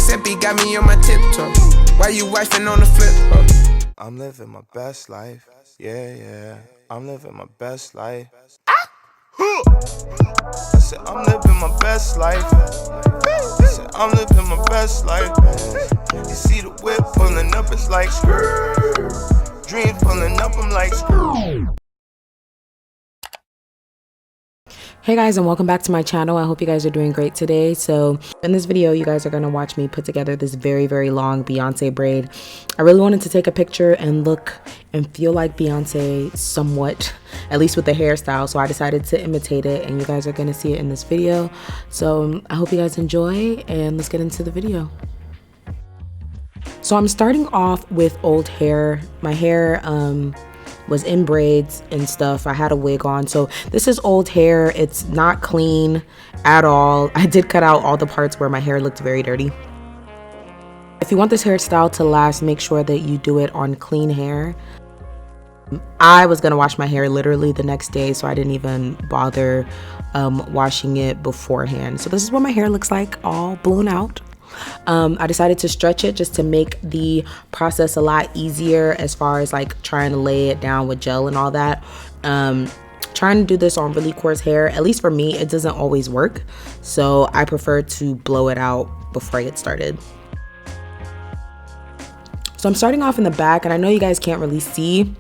Giuseppe got me on my tiptoe. Why you wifing on the flip? I'm living my best life. Yeah, yeah. I'm living my best life. I said, I'm living my best life. I said, I'm living my best life. You see the whip pulling up, it's like dream pulling up, I'm like Hey guys, and welcome back to my channel. I hope you guys are doing great today. So in this video, you guys are going to watch me put together this very long Beyonce braid. I really wanted to take a picture and look and feel like Beyonce somewhat, at least with the hairstyle. So I decided to imitate it, and you guys are going to see it in this video. So I hope you guys enjoy, and let's get into the video. So I'm starting off with old hair. My hair was in braids and stuff. I had a wig on, so this is old hair. It's not clean at all. I did cut out all the parts where my hair looked very dirty. If you want this hairstyle to last, make sure that you do it on clean hair. I was gonna wash my hair literally the next day, so I didn't even bother washing it beforehand. So this is what my hair looks like, all blown out. I decided to stretch it just to make the process a lot easier as far as like trying to lay it down with gel and all that. Trying to do this on really coarse hair, at least for me, it doesn't always work. So I prefer to blow it out before I get started. So I'm starting off in the back, and I know you guys can't really see,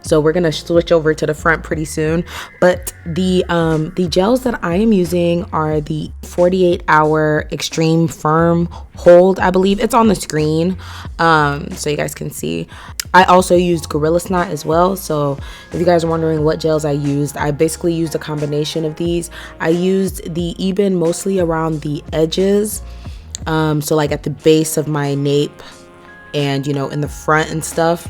so we're gonna switch over to the front pretty soon. But the gels that I am using are the 48-hour extreme firm hold. I believe it's on the screen, so you guys can see. I also used Gorilla Snot as well. So if you guys are wondering what gels I used, I basically used a combination of these. I used the Eben mostly around the edges, so like at the base of my nape and, you know, in the front and stuff.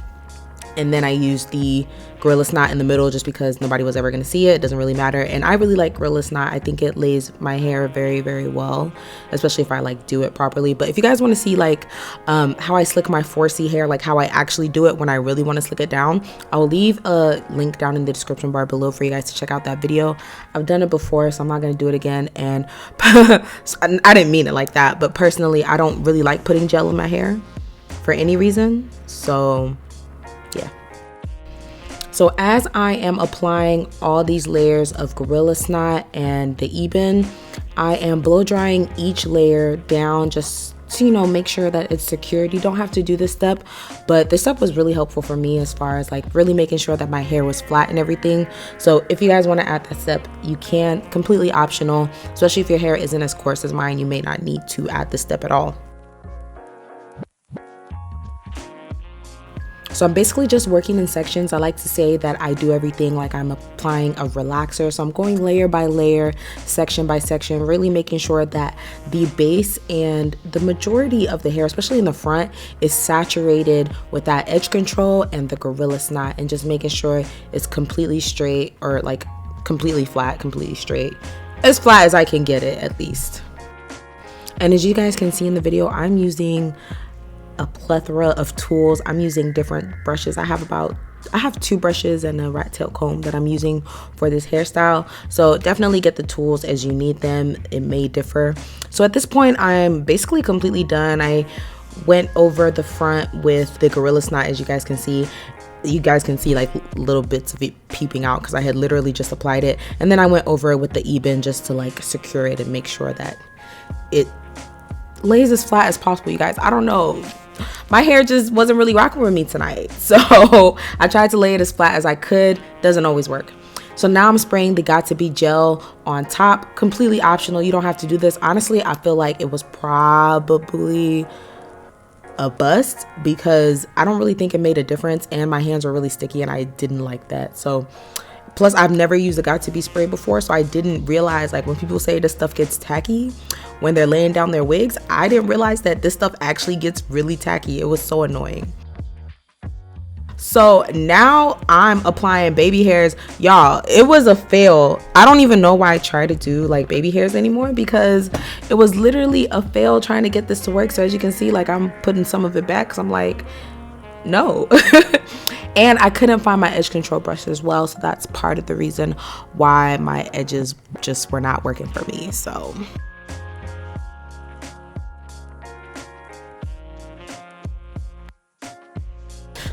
And then I used the Gorilla Snot in the middle just because nobody was ever going to see it. It doesn't really matter. And I really like Gorilla Snot. I think it lays my hair very well, especially if I like do it properly. But if you guys want to see like how I slick my 4C hair, like how I actually do it when I really want to slick it down, I'll leave a link down in the description bar below for you guys to check out that video. I've done it before, so I'm not going to do it again. And I didn't mean it like that, but personally, I don't really like putting gel in my hair for any reason. So yeah. So as I am applying all these layers of Gorilla Snot and the Eben, I am blow drying each layer down just to, you know, make sure that it's secured. You don't have to do this step, but this step was really helpful for me as far as like really making sure that my hair was flat and everything. So if you guys want to add that step, you can, completely optional, especially if your hair isn't as coarse as mine. You may not need to add this step at all. So I'm basically just working in sections. I like to say that I do everything like I'm applying a relaxer. So I'm going layer by layer, section by section, really making sure that the base and the majority of the hair, especially in the front, is saturated with that edge control and the Gorilla Snot, and just making sure it's completely straight, or like completely flat, completely straight, as flat as I can get it at least. And as you guys can see in the video, I'm using a plethora of tools. I'm using different brushes. I have 2 brushes and a rat tail comb that I'm using for this hairstyle. So definitely get the tools as you need them. It may differ. So at this point, I'm basically completely done. I went over the front with the Gorilla Snot, as you guys can see. You guys can see like little bits of it peeping out because I had literally just applied it. And then I went over it with the Eben just to like secure it and make sure that it lays as flat as possible. You guys, I don't know, my hair just wasn't really rocking with me tonight, so I tried to lay it as flat as I could. Doesn't always work. So now I'm spraying the Got To Be gel on top, completely optional. You don't have to do this. Honestly, I feel like it was probably a bust because I don't really think it made a difference, and my hands were really sticky and I didn't like that. So plus I've never used a Got To Be spray before, so I didn't realize, like when people say this stuff gets tacky when they're laying down their wigs, I didn't realize that this stuff actually gets really tacky. It was so annoying. So now I'm applying baby hairs. Y'all, it was a fail. I don't even know why I try to do like baby hairs anymore, because it was literally a fail trying to get this to work. So as you can see, like I'm putting some of it back because I'm like, no. And I couldn't find my edge control brush as well, so that's part of the reason why my edges just were not working for me. So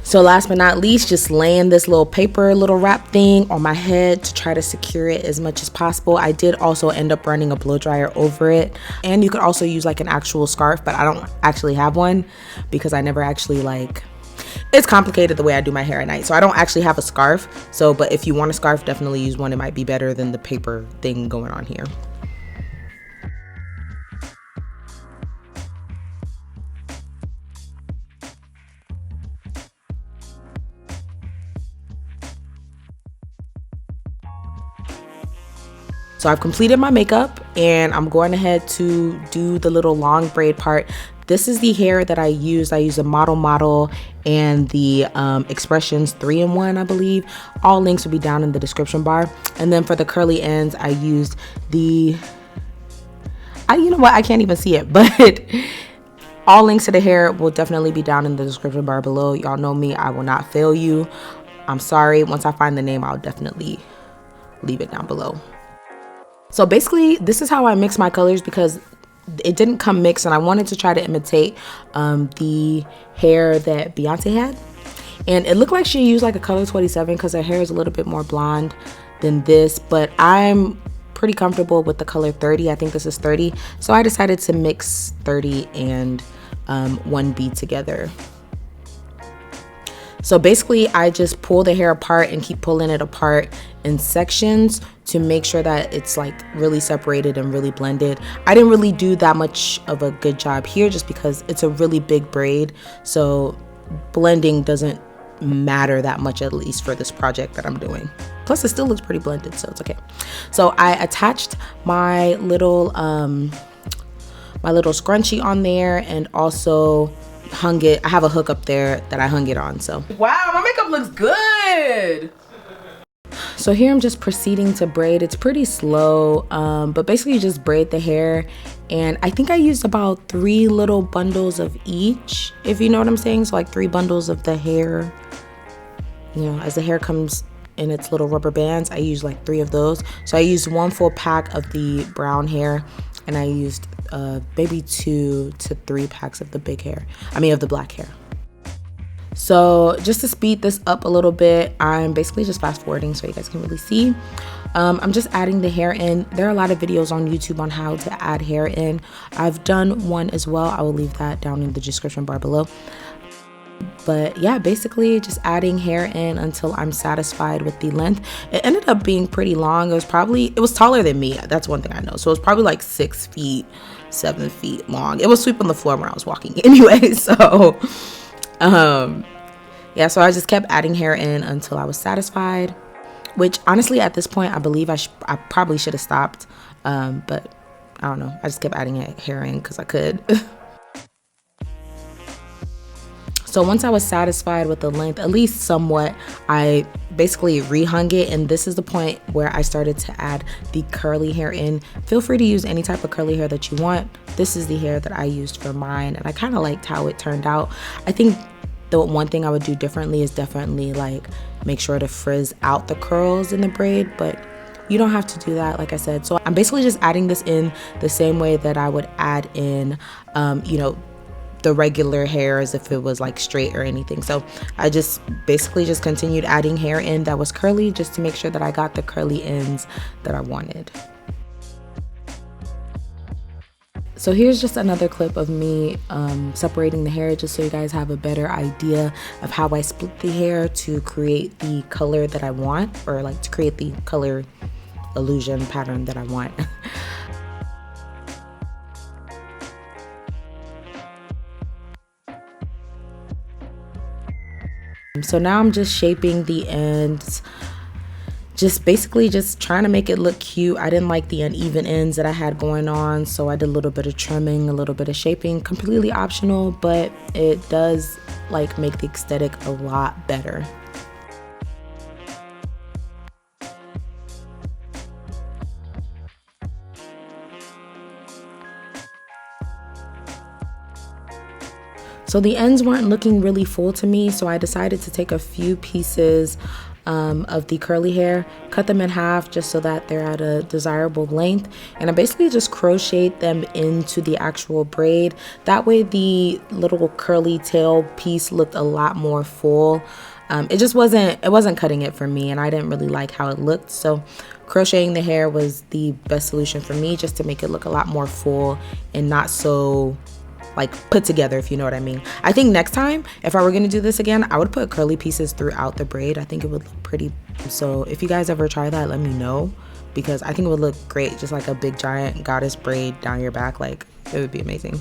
So last but not least, just laying this little paper little wrap thing on my head to try to secure it as much as possible. I did also end up running a blow dryer over it, and you could also use like an actual scarf, but I don't actually have one because I never actually like, it's complicated the way I do my hair at night, so I don't actually have a scarf. So but if you want a scarf, definitely use one. It might be better than the paper thing going on here. So I've completed my makeup and I'm going ahead to do the little long braid part. This is the hair that I used. I used a model and the Expressions 3-in-1, I believe. All links will be down in the description bar. And then for the curly ends, I used the, you know what, I can't even see it, but all links to the hair will definitely be down in the description bar below. Y'all know me, I will not fail you. I'm sorry. Once I find the name, I'll definitely leave it down below. So basically, this is how I mix my colors because it didn't come mixed, and I wanted to try to imitate the hair that Beyonce had. And it looked like she used like a color 27 because her hair is a little bit more blonde than this, but I'm pretty comfortable with the color 30. I think this is 30. So I decided to mix 30 and 1B together. So basically, I just pull the hair apart and keep pulling it apart in sections to make sure that it's like really separated and really blended. I didn't really do that much of a good job here just because it's a really big braid. So blending doesn't matter that much, at least for this project that I'm doing. Plus it still looks pretty blended, so it's okay. So I attached my little scrunchie on there and also hung it. I have a hook up there that I hung it on. So wow, my makeup looks good. So here I'm just proceeding to braid. It's pretty slow, but basically you just braid the hair, and I think I used about 3 little bundles of each, if you know what I'm saying. So like 3 bundles of the hair, you know, as the hair comes in its little rubber bands, I used like 3 of those. So I used 1 full pack of the brown hair, and I used maybe 2 to 3 packs of the of the black hair. So just to speed this up a little bit, I'm basically just fast forwarding so you guys can really see. I'm just adding the hair in. There are a lot of videos on YouTube on how to add hair in. I've done one as well. I will leave that down in the description bar below. But yeah, basically just adding hair in until I'm satisfied with the length. It ended up being pretty long. It was taller than me. That's one thing I know. So it was probably like 6 feet, 7 feet long. It was sweeping the floor when I was walking anyway. So yeah, so I just kept adding hair in until I was satisfied, which honestly at this point I believe I probably should have stopped, but I don't know, I just kept adding hair in because I could. So once I was satisfied with the length, at least somewhat, I basically rehung it, and this is the point where I started to add the curly hair in. Feel free to use any type of curly hair that you want. This is the hair that I used for mine, and I kind of liked how it turned out. I think the one thing I would do differently is definitely like make sure to frizz out the curls in the braid, but you don't have to do that, like I said. So I'm basically just adding this in the same way that I would add in, you know, the regular hair as if it was like straight or anything. So I just basically just continued adding hair in that was curly just to make sure that I got the curly ends that I wanted. So here's just another clip of me separating the hair just so you guys have a better idea of how I split the hair to create the color that I want, or like to create the color illusion pattern that I want. So now I'm just shaping the ends, just basically just trying to make it look cute. I didn't like the uneven ends that I had going on, so I did a little bit of trimming, a little bit of shaping, completely optional, but it does like make the aesthetic a lot better. So the ends weren't looking really full to me, so I decided to take a few pieces of the curly hair, cut them in half just so that they're at a desirable length, and I basically just crocheted them into the actual braid. That way the little curly tail piece looked a lot more full. It wasn't cutting it for me, and I didn't really like how it looked, so crocheting the hair was the best solution for me, just to make it look a lot more full and not so like put together, if you know what I mean. I think next time, if I were gonna do this again, I would put curly pieces throughout the braid. I think it would look pretty. So if you guys ever try that, let me know, because I think it would look great, just like a big giant goddess braid down your back. Like, it would be amazing.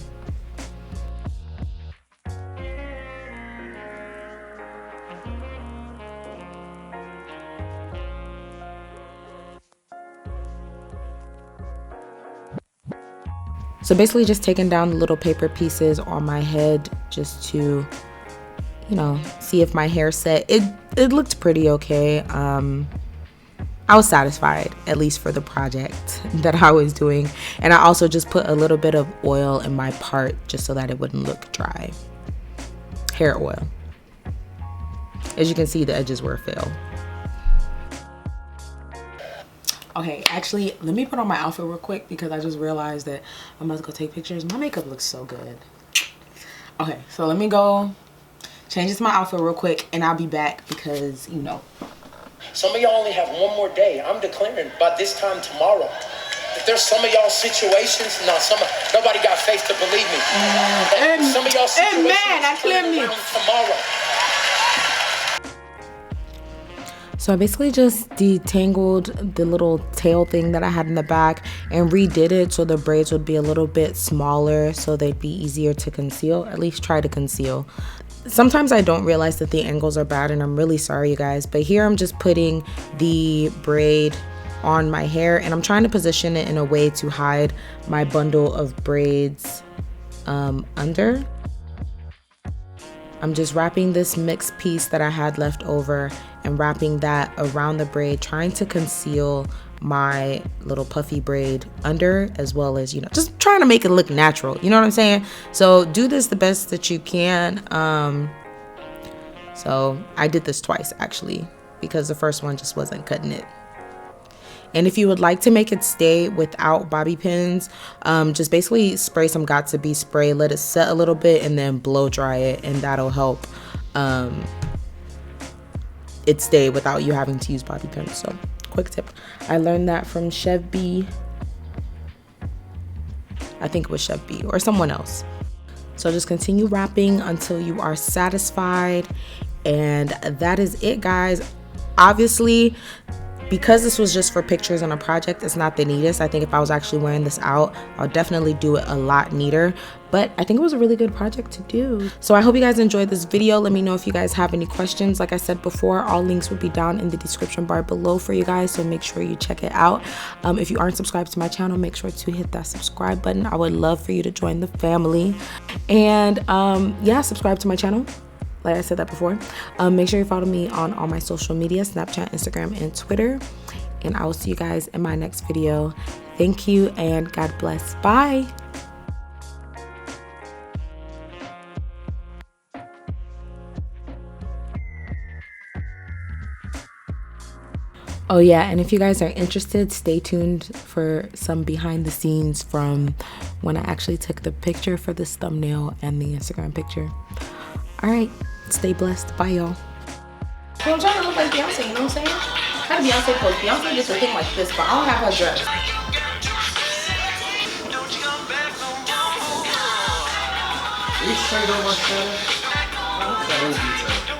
So basically just taking down the little paper pieces on my head just to, you know, see if my hair set. It looked pretty okay. I was satisfied, at least for the project that I was doing. And I also just put a little bit of oil in my part just so that it wouldn't look dry. Hair oil. As you can see, the edges were a fail. Okay, actually, let me put on my outfit real quick because I just realized that I'm about to go take pictures. My makeup looks so good. Okay, so let me go change this to my outfit real quick, and I'll be back because, you know. Some of y'all only have one more day. I'm declaring by this time tomorrow. If there's some of y'all situations, nobody got faith to believe me. Some of y'all situations tomorrow. So I basically just detangled the little tail thing that I had in the back and redid it so the braids would be a little bit smaller so they'd be easier to conceal, at least try to conceal. Sometimes I don't realize that the angles are bad, and I'm really sorry, you guys, but here I'm just putting the braid on my hair and I'm trying to position it in a way to hide my bundle of braids under. I'm just wrapping this mixed piece that I had left over and wrapping that around the braid, trying to conceal my little puffy braid under, as well as, you know, just trying to make it look natural, you know what I'm saying? So do this the best that you can. So I did this twice actually, because the first one just wasn't cutting it. And if you would like to make it stay without bobby pins, just basically spray some Got2b spray, let it set a little bit, and then blow dry it, and that'll help it stay without you having to use bobby pins. So quick tip, I learned that from Chef B. I think it was Chef B or someone else. So just continue wrapping until you are satisfied, and that is it, guys. Obviously, because this was just for pictures on a project, it's not the neatest. I think if I was actually wearing this out, I'll definitely do it a lot neater, but I think it was a really good project to do. So I hope you guys enjoyed this video. Let me know if you guys have any questions. Like I said before, all links will be down in the description bar below for you guys, so make sure you check it out. If you aren't subscribed to my channel, make sure to hit that subscribe button. I would love for you to join the family. And yeah, subscribe to my channel. Like I said that before. Make sure you follow me on all my social media, Snapchat, Instagram, and Twitter. And I will see you guys in my next video. Thank you and God bless. Bye. Oh yeah, and if you guys are interested, stay tuned for some behind the scenes from when I actually took the picture for this thumbnail and the Instagram picture. All right, stay blessed. Bye, y'all. So I'm trying to look like Beyonce, you know what I'm saying? How did Beyonce pose? Beyonce gets her thing like this, but I don't have her dress. You straight on my shoulder?